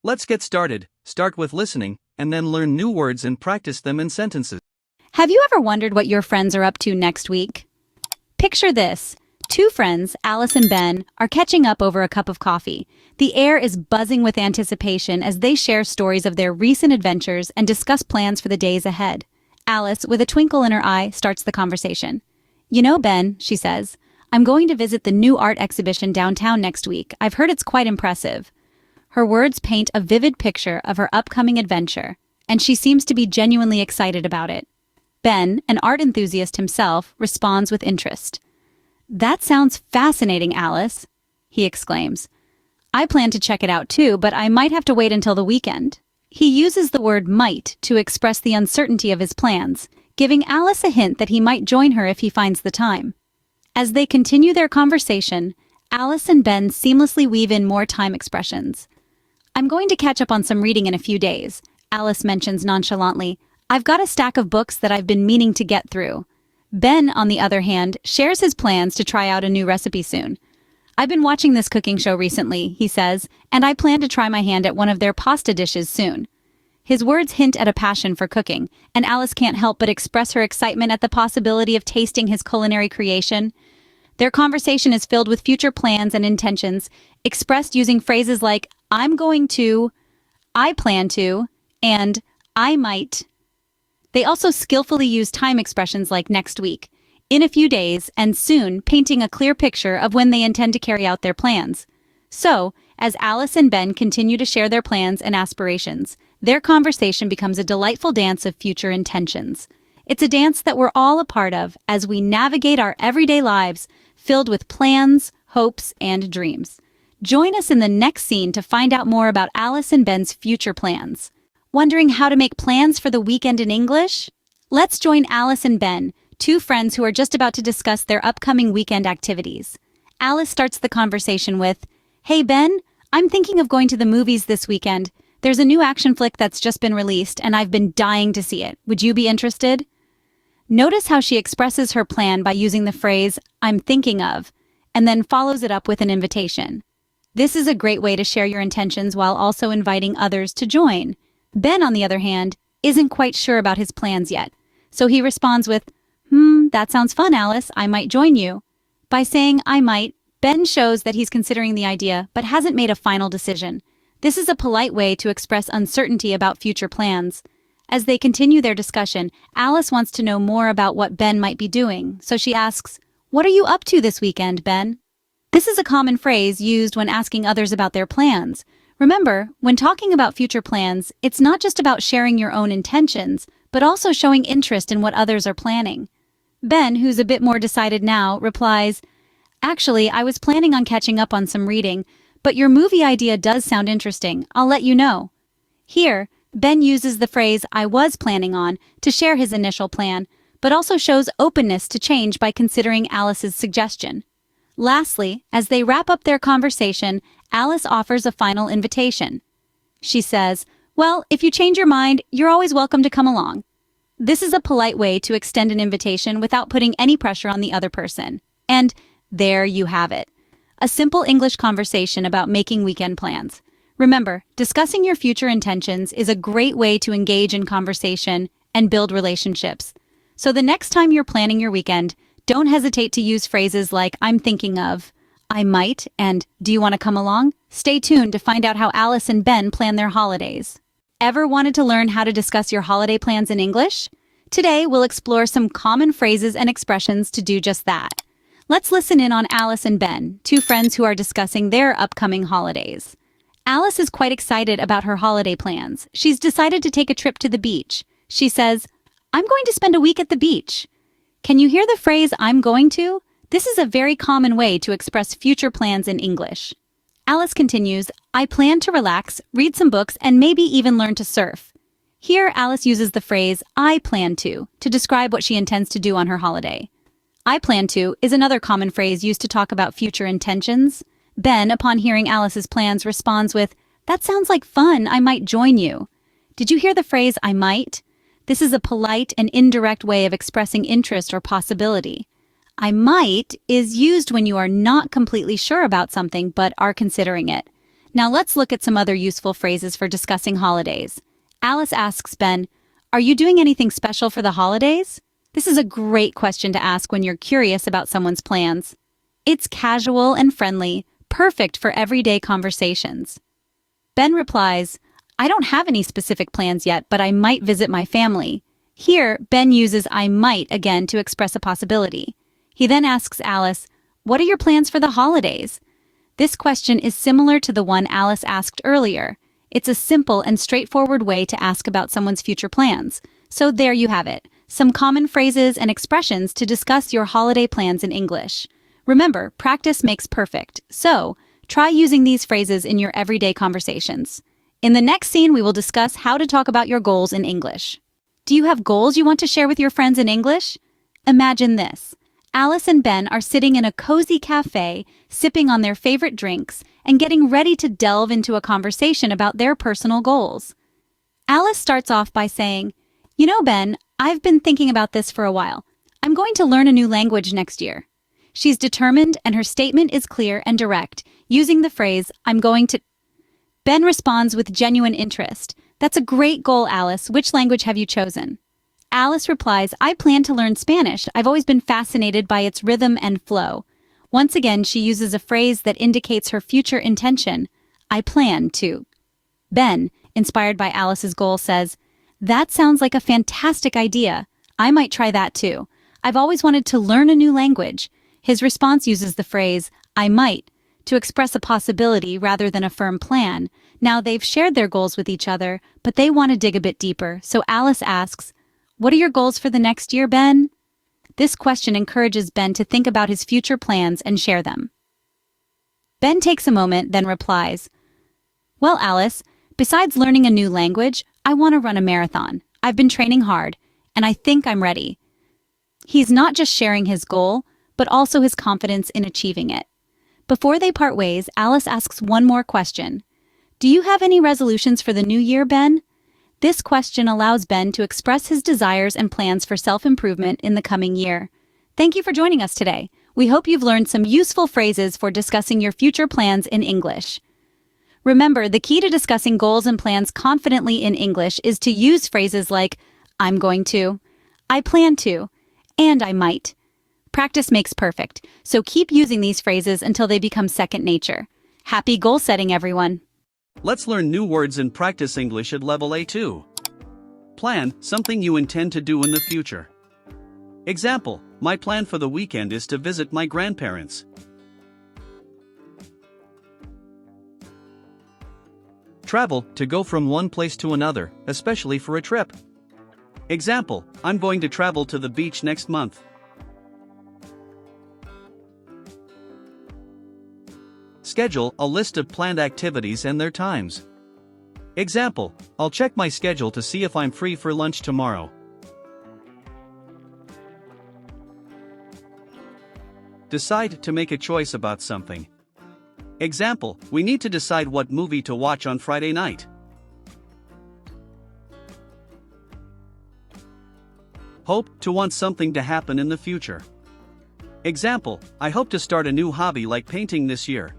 Let's get started. Start with listening, and then learn new words and practice them in sentences. Have you ever wondered what your friends are up to next week? Picture this. Two friends, Alice and Ben, are catching up over a cup of coffee. The air is buzzing with anticipation as they share stories of their recent adventures and discuss plans for the days ahead. Alice, with a twinkle in her eye, starts the conversation. "You know, Ben," she says, "I'm going to visit the new art exhibition downtown next week. I've heard it's quite impressive." Her words paint a vivid picture of her upcoming adventure, and she seems to be genuinely excited about it. Ben, an art enthusiast himself, responds with interest. "That sounds fascinating, Alice," he exclaims. "I plan to check it out too, but I might have to wait until the weekend." He uses the word might to express the uncertainty of his plans, giving Alice a hint that he might join her if he finds the time. As they continue their conversation, Alice and Ben seamlessly weave in more time expressions. "I'm going to catch up on some reading in a few days," Alice mentions nonchalantly. "I've got a stack of books that I've been meaning to get through." Ben, on the other hand, shares his plans to try out a new recipe soon. "I've been watching this cooking show recently," he says, "and I plan to try my hand at one of their pasta dishes soon." His words hint at a passion for cooking, and Alice can't help but express her excitement at the possibility of tasting his culinary creation. Their conversation is filled with future plans and intentions, expressed using phrases like, "I'm going to," "I plan to," and "I might." They also skillfully use time expressions like "next week," "in a few days," and "soon," painting a clear picture of when they intend to carry out their plans. So, as Alice and Ben continue to share their plans and aspirations, their conversation becomes a delightful dance of future intentions. It's a dance that we're all a part of as we navigate our everyday lives filled with plans, hopes, and dreams. Join us in the next scene to find out more about Alice and Ben's future plans. Wondering how to make plans for the weekend in English? Let's join Alice and Ben, two friends who are just about to discuss their upcoming weekend activities. Alice starts the conversation with, "Hey Ben, I'm thinking of going to the movies this weekend. There's a new action flick that's just been released, and I've been dying to see it. Would you be interested?" Notice how she expresses her plan by using the phrase, "I'm thinking of," and then follows it up with an invitation. This is a great way to share your intentions while also inviting others to join. Ben, on the other hand, isn't quite sure about his plans yet, so he responds with, "That sounds fun, Alice. I might join you." By saying "I might," Ben shows that he's considering the idea but hasn't made a final decision. This is a polite way to express uncertainty about future plans. As they continue their discussion, Alice wants to know more about what Ben might be doing, so she asks, "What are you up to this weekend, Ben?" This is a common phrase used when asking others about their plans. Remember, when talking about future plans, it's not just about sharing your own intentions, but also showing interest in what others are planning. Ben, who's a bit more decided now, replies, "Actually, I was planning on catching up on some reading, but your movie idea does sound interesting. I'll let you know." Here, Ben uses the phrase "I was planning on" to share his initial plan, but also shows openness to change by considering Alice's suggestion. Lastly, as they wrap up their conversation, Alice offers a final invitation. She says, "Well, if you change your mind, you're always welcome to come along." This is a polite way to extend an invitation without putting any pressure on the other person. And there you have it. A simple English conversation about making weekend plans. Remember, discussing your future intentions is a great way to engage in conversation and build relationships. So the next time you're planning your weekend, don't hesitate to use phrases like "I'm thinking of," "I might," and "Do you want to come along?" Stay tuned to find out how Alice and Ben plan their holidays. Ever wanted to learn how to discuss your holiday plans in English? Today, we'll explore some common phrases and expressions to do just that. Let's listen in on Alice and Ben, two friends who are discussing their upcoming holidays. Alice is quite excited about her holiday plans. She's decided to take a trip to the beach. She says, "I'm going to spend a week at the beach." Can you hear the phrase "I'm going to"? This is a very common way to express future plans in English. Alice continues, "I plan to relax, read some books, and maybe even learn to surf." Here, Alice uses the phrase "I plan to" describe what she intends to do on her holiday. "I plan to" is another common phrase used to talk about future intentions. Ben, upon hearing Alice's plans, responds with, "That sounds like fun. I might join you." Did you hear the phrase "I might"? This is a polite and indirect way of expressing interest or possibility. "I might" is used when you are not completely sure about something but are considering it. Now let's look at some other useful phrases for discussing holidays. Alice asks Ben, "Are you doing anything special for the holidays?" This is a great question to ask when you're curious about someone's plans. It's casual and friendly, perfect for everyday conversations. Ben replies, "I don't have any specific plans yet, but I might visit my family." Here, Ben uses "I might" again to express a possibility. He then asks Alice, "What are your plans for the holidays?" This question is similar to the one Alice asked earlier. It's a simple and straightforward way to ask about someone's future plans. So there you have it, some common phrases and expressions to discuss your holiday plans in English. Remember, practice makes perfect, so try using these phrases in your everyday conversations. In the next scene, we will discuss how to talk about your goals in English. Do you have goals you want to share with your friends in English? Imagine this. Alice and Ben are sitting in a cozy cafe, sipping on their favorite drinks, and getting ready to delve into a conversation about their personal goals. Alice starts off by saying, "You know, Ben, I've been thinking about this for a while. I'm going to learn a new language next year." She's determined and her statement is clear and direct, using the phrase, "I'm going to..." Ben responds with genuine interest. "That's a great goal, Alice. Which language have you chosen?" Alice replies, "I plan to learn Spanish. I've always been fascinated by its rhythm and flow." Once again, she uses a phrase that indicates her future intention. "I plan to." Ben, inspired by Alice's goal, says, "That sounds like a fantastic idea. I might try that too. I've always wanted to learn a new language." His response uses the phrase, "I might," to express a possibility rather than a firm plan. Now they've shared their goals with each other, but they want to dig a bit deeper, so Alice asks, "What are your goals for the next year, Ben?" This question encourages Ben to think about his future plans and share them. Ben takes a moment, then replies, "Well, Alice, besides learning a new language, I want to run a marathon. I've been training hard, and I think I'm ready." He's not just sharing his goal, but also his confidence in achieving it. Before they part ways, Alice asks one more question. "Do you have any resolutions for the new year, Ben?" This question allows Ben to express his desires and plans for self-improvement in the coming year. Thank you for joining us today. We hope you've learned some useful phrases for discussing your future plans in English. Remember, the key to discussing goals and plans confidently in English is to use phrases like, "I'm going to," "I plan to," and "I might." Practice makes perfect, so keep using these phrases until they become second nature. Happy goal setting, everyone! Let's learn new words and practice English at level A2. Plan, something you intend to do in the future. Example, my plan for the weekend is to visit my grandparents. Travel, to go from one place to another, especially for a trip. Example, I'm going to travel to the beach next month. Schedule, a list of planned activities and their times. Example, I'll check my schedule to see if I'm free for lunch tomorrow. Decide, to make a choice about something. Example, we need to decide what movie to watch on Friday night. Hope, to want something to happen in the future. Example, I hope to start a new hobby like painting this year.